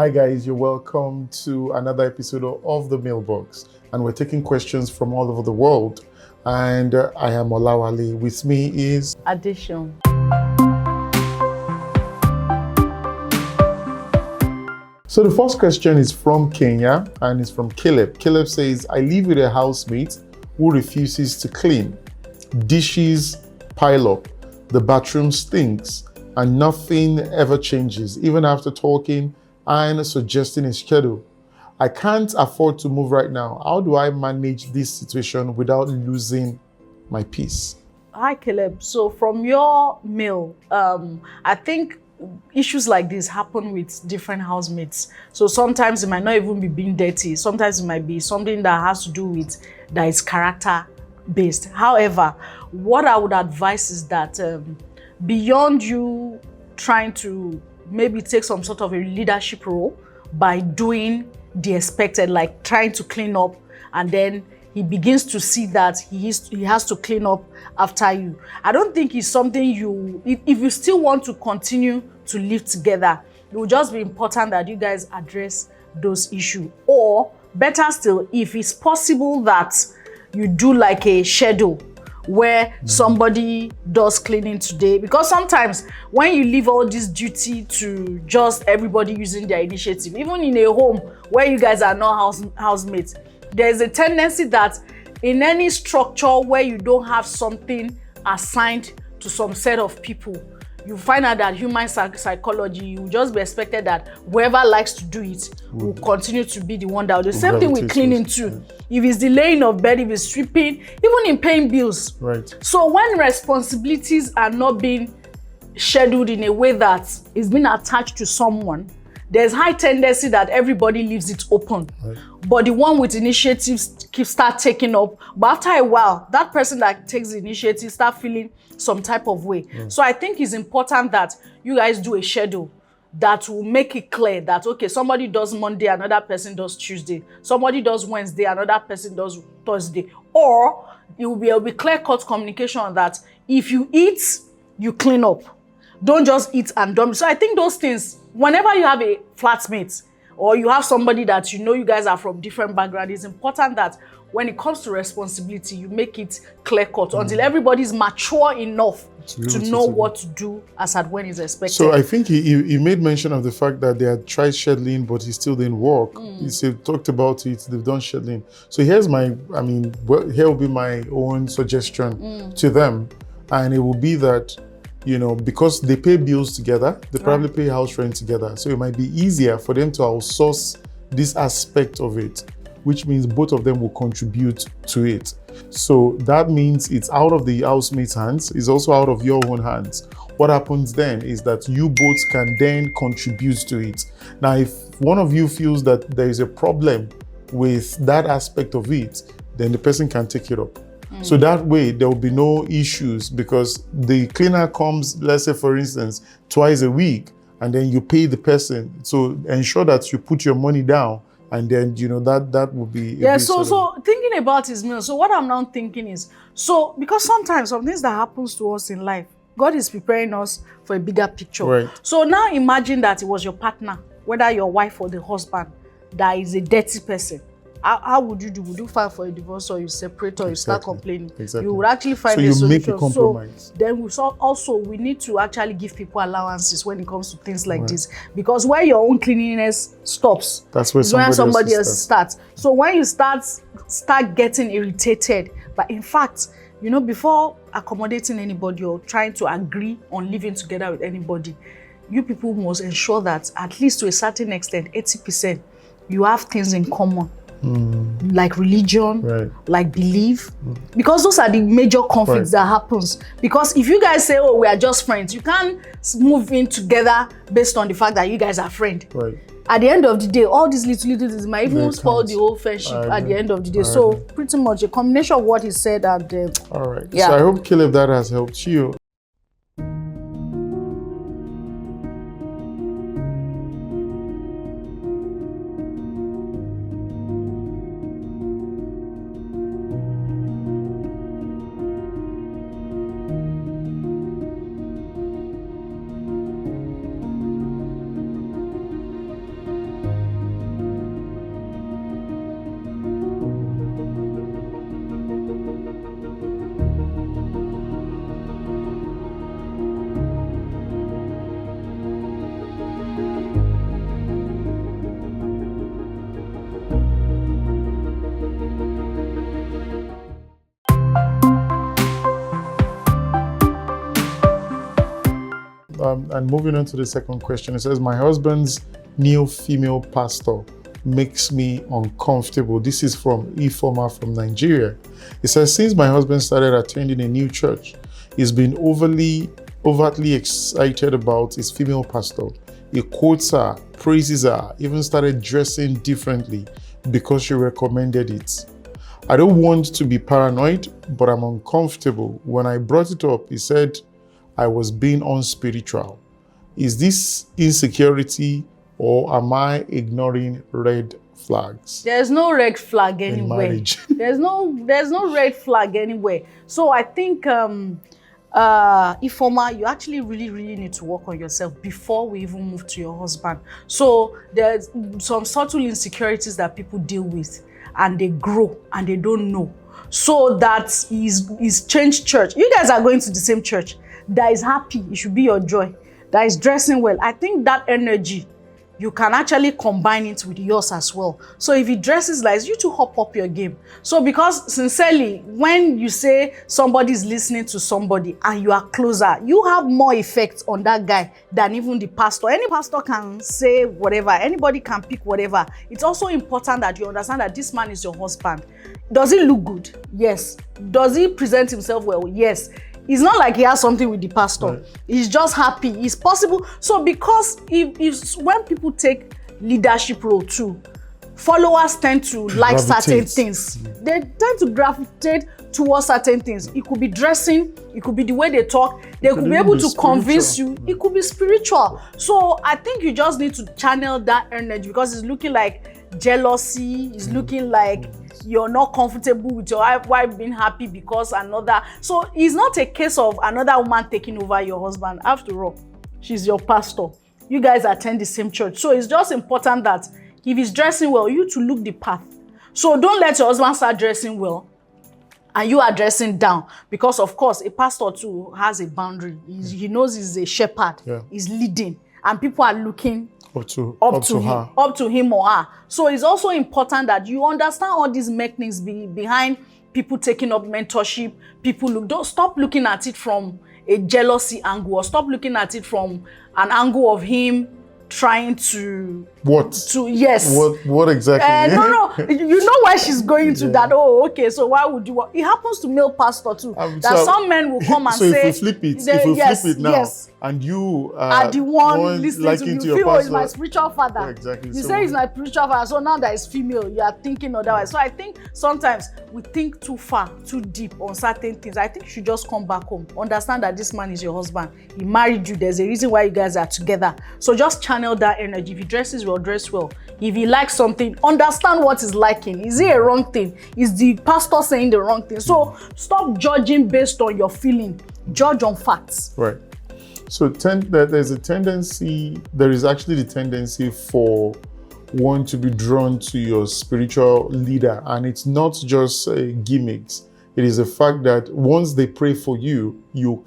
Hi guys, you're welcome to another episode of The Mailbox, and we're taking questions from all over the world. And I am Olawale. With me is Addition. So the first question is from Kenya and it's from Caleb. Caleb says, I live with a housemate who refuses to clean. Dishes pile up, the bathroom stinks, and nothing ever changes, even after talking and suggesting a schedule. I can't afford to move right now. How do I manage this situation without losing my peace? Hi, Caleb. So from your mail, I think issues like this happen with different housemates. So sometimes it might not even be being dirty. Sometimes it might be something that has to do with that is character based. However, what I would advise is that beyond you trying to maybe take some sort of a leadership role by doing the expected, like trying to clean up, and then he begins to see that he has to clean up after you. I don't think it's something if you still want to continue to live together, it will just be important that you guys address those issues. Or better still, if it's possible that you do like a schedule where somebody does cleaning today, because sometimes when you leave all this duty to just everybody using their initiative, even in a home where you guys are not housemates, there's a tendency that in any structure where you don't have something assigned to some set of people, you find out that human psychology, you just be expected that whoever likes to do it will continue to be the one that will do. The same thing with cleaning too. If it's the laying of bed, if it's sweeping, even in paying bills. Right. So when responsibilities are not being scheduled in a way that is being attached to someone, there's high tendency that everybody leaves it open. Right. But the one with initiatives start taking up. But after a while, that person that takes the initiative start feeling some type of way. So I think it's important that you guys do a schedule that will make it clear that, okay, somebody does Monday, another person does Tuesday. Somebody does Wednesday, another person does Thursday. Or it will be clear-cut communication that if you eat, you clean up. Don't just eat and dump. So I think those things, whenever you have a flatmate or you have somebody that you guys are from different backgrounds, it's important that when it comes to responsibility, you make it clear-cut until everybody's mature enough to know what to do as at when it's expected. So I think he made mention of the fact that they had tried scheduling, but he still didn't work. He talked about it, they've done scheduling. So here will be my own suggestion to them. And it will be that, because they pay bills together, they probably pay house rent together. So it might be easier for them to outsource this aspect of it, which means both of them will contribute to it. So that means it's out of the housemate's hands, it's also out of your own hands. What happens then is that you both can then contribute to it. Now, if one of you feels that there is a problem with that aspect of it, then the person can take it up. So that way, there will be no issues because the cleaner comes, let's say, for instance, twice a week, and then you pay the person. So ensure that you put your money down, and then, that will be... So thinking about his meal, so what I'm now thinking is, because sometimes some things that happens to us in life, God is preparing us for a bigger picture. Right. So now imagine that it was your partner, whether your wife or the husband, that is a dirty person. How would you do? Would you file for a divorce, or you separate, or you start complaining? Exactly. You would actually find a solution. So you make a compromise. So then we need to actually give people allowances when it comes to things like this, because where your own cleanliness stops, that's where somebody else starts. So when you start getting irritated, but in fact, before accommodating anybody or trying to agree on living together with anybody, you people must ensure that at least to a certain extent, 80%, you have things in common. Like religion, like belief, because those are the major conflicts that happens. Because if you guys say, oh, we are just friends, you can't move in together based on the fact that you guys are friends. At the end of the day, all these little things might even spoil the whole friendship at the end of the day. So pretty much a combination of what he said and all right. So I hope, Caleb, that has helped you. And moving on to the second question, it says, my husband's new female pastor makes me uncomfortable. This is from Ifoma from Nigeria. It says, since my husband started attending a new church, he's been overtly excited about his female pastor. He quotes her, praises her, even started dressing differently because she recommended it. I don't want to be paranoid, but I'm uncomfortable. When I brought it up, he said I was being unspiritual. Is this insecurity or am I ignoring red flags? There's no red flag In anywhere. marriage. There's no red flag anywhere. So I think Ifoma, you actually really need to work on yourself before we even move to your husband. So there's some subtle insecurities that people deal with and they grow and they don't know. So that is changed church. You guys are going to the same church. That is happy. It should be your joy. That is dressing well. I think that energy, you can actually combine it with yours as well. So if he dresses like, you to hop up your game. So because sincerely, when you say somebody is listening to somebody and you are closer, you have more effect on that guy than even the pastor. Any pastor can say whatever. Anybody can pick whatever. It's also important that you understand that this man is your husband. Does he look good? Yes. Does he present himself well? Yes. It's not like he has something with the pastor. Right. He's just happy. It's possible. So because if when people take leadership role too, followers tend to like certain things. They tend to gravitate towards certain things. It could be dressing. It could be the way they talk. They could be able to convince you. It could be spiritual. So I think you just need to channel that energy because it's looking like jealousy. It's looking like you're not comfortable with your wife being happy because another. So it's not a case of another woman taking over your husband. After all, she's your pastor. You guys attend the same church. So it's just important that if he's dressing well, you to look the path. So don't let your husband start dressing well and you are dressing down, because of course a pastor too has a boundary. He knows he's a shepherd. He's leading and people are looking up to him or her. So it's also important that you understand all these mechanisms behind people taking up mentorship. Don't stop looking at it from a jealousy angle, or stop looking at it from an angle of him trying to what exactly no you know why she's going to that. Oh, okay, so why would you it happens to male pastor too, that some men will come and so say, if we flip it now, and you are the one listening to you, feel is my spiritual father. Yeah, exactly. You say he's my spiritual father, so now that is female, you are thinking otherwise. So I think sometimes we think too far, too deep on certain things. I think you should just come back home, understand that this man is your husband. He married you. There's a reason why you guys are together. So just channel that energy. If he dresses well, dress well. If he likes something, understand what he's liking. Is it a wrong thing? Is the pastor saying the wrong thing? So stop judging based on your feeling. Judge on facts. Right. So there is actually the tendency for one to be drawn to your spiritual leader, and it's not just gimmicks. It is a fact that once they pray for you, you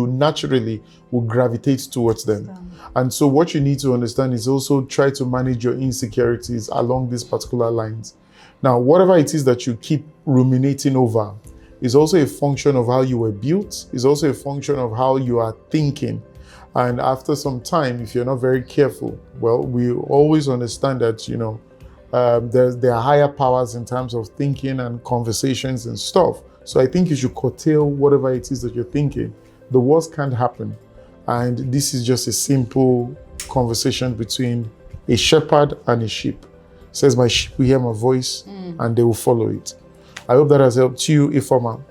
naturally will gravitate towards them. And so what you need to understand is also try to manage your insecurities along these particular lines. Now, whatever it is that you keep ruminating over is also a function of how you were built, is also a function of how you are thinking. And after some time, if you're not very careful, well, we always understand that, there are higher powers in terms of thinking and conversations and stuff. So I think you should curtail whatever it is that you're thinking. The worst can't happen. And this is just a simple conversation between a shepherd and a sheep. It says, my sheep will hear my voice and they will follow it. I hope that has helped you, Ifoma.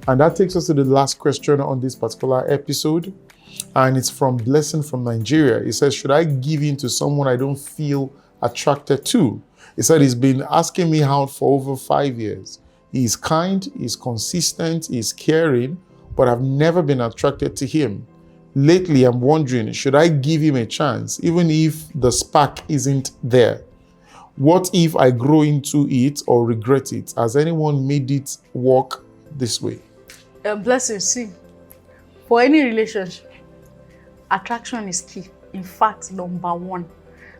And that takes us to the last question on this particular episode. And it's from Blessing from Nigeria. It says, should I give in to someone I don't feel attracted to? He said he's been asking me out for over 5 years. He's kind, he's consistent, he's caring, but I've never been attracted to him. Lately, I'm wondering, should I give him a chance, even if the spark isn't there? What if I grow into it or regret it? Has anyone made it work this way? Blessing, see, for any relationship, attraction is key. In fact, number one.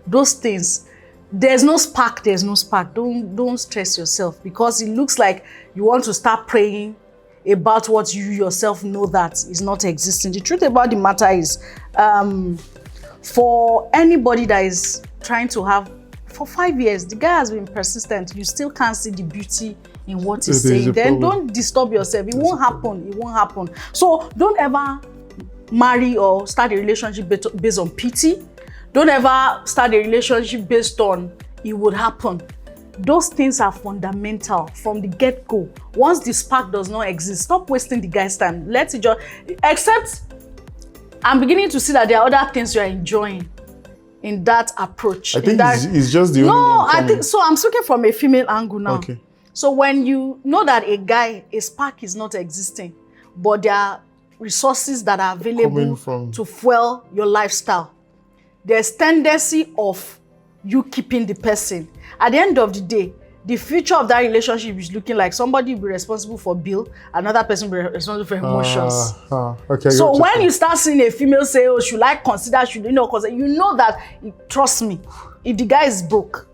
Those things, there's no spark. Don't stress yourself, because it looks like you want to start praying about what you yourself know that is not existing. The truth about the matter is, for anybody that is trying to have, for 5 years, the guy has been persistent, you still can't see the beauty in what he's saying, then don't disturb yourself. It won't happen. So don't ever marry or start a relationship based on pity. Don't ever start a relationship based on it would happen. Those things are fundamental from the get-go. Once the spark does not exist, stop wasting the guy's time. Let it just, except I'm beginning to see that there are other things you are enjoying in that approach. I think it's just the only one. No, I think so. I'm speaking from a female angle now. Okay. So when you know that a spark is not existing, but there are resources that are available to fuel your lifestyle, there's tendency of you keeping the person. At the end of the day, the future of that relationship is looking like somebody will be responsible for bill, another person will be responsible for emotions. Okay. So when you start seeing a female say, oh, should I consider, you know that, trust me, if the guy is broke,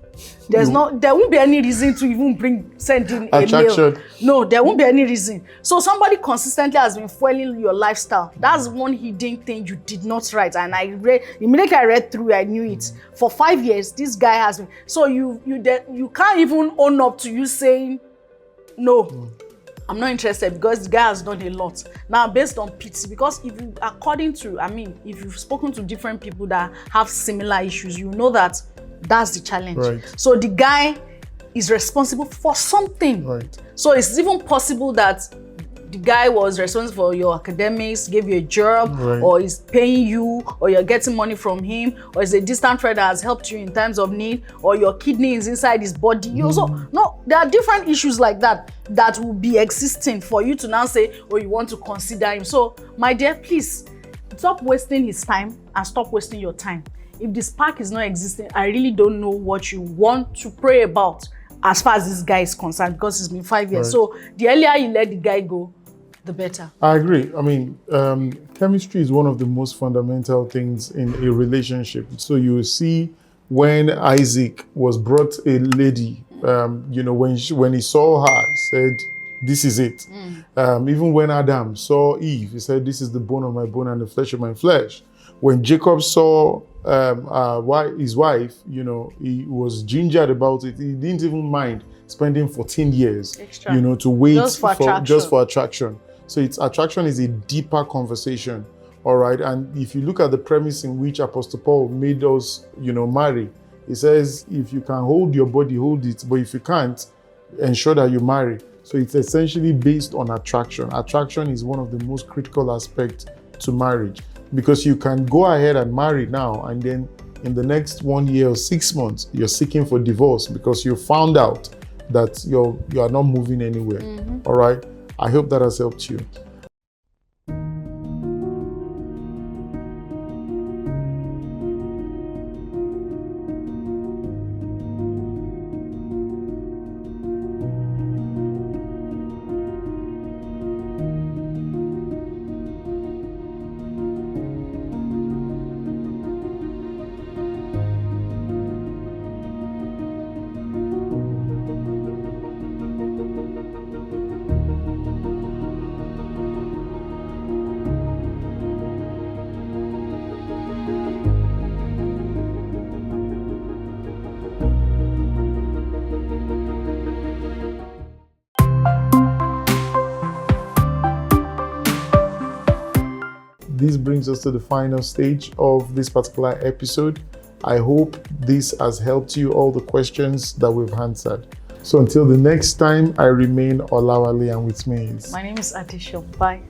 there won't be any reason to even send in a mail. No, there won't be any reason. So somebody consistently has been fueling your lifestyle. That's one hidden thing you did not write. And immediately I read through, I knew it. For 5 years, this guy has been. So you can't even own up to you saying, no, I'm not interested, because the guy has done a lot. Now, based on pity, because if you've spoken to different people that have similar issues, you know that that's the challenge. Right. So the guy is responsible for something. Right. So it's even possible that the guy was responsible for your academics, gave you a job, right, or is paying you, or you're getting money from him, or is a distant friend that has helped you in times of need, or your kidney is inside his body. You also, no, there are different issues like that will be existing for you to now say, oh, you want to consider him. So, my dear, please stop wasting his time and stop wasting your time. If the spark is not existing, I really don't know what you want to pray about as far as this guy is concerned, because it's been 5 years. Right. So the earlier you let the guy go, the better. I agree. I mean, chemistry is one of the most fundamental things in a relationship. So you see, when Isaac was brought a lady, when he saw her, he said, this is it. Even when Adam saw Eve, he said, this is the bone of my bone and the flesh of my flesh. When Jacob saw his wife, he was gingered about it. He didn't even mind spending 14 years, extra, to wait just for attraction. So attraction is a deeper conversation, all right? And if you look at the premise in which Apostle Paul made us, marry, he says, if you can hold your body, hold it. But if you can't, ensure that you marry. So it's essentially based on attraction. Attraction is one of the most critical aspects to marriage, because you can go ahead and marry now, and then in the next 1 year or 6 months, you're seeking for divorce because you found out that you are not moving anywhere. All right? I hope that has helped you. This brings us to the final stage of this particular episode. I hope this has helped you, all the questions that we've answered. So until the next time, I remain Olawale, and with me is... My name is Adisha. Bye.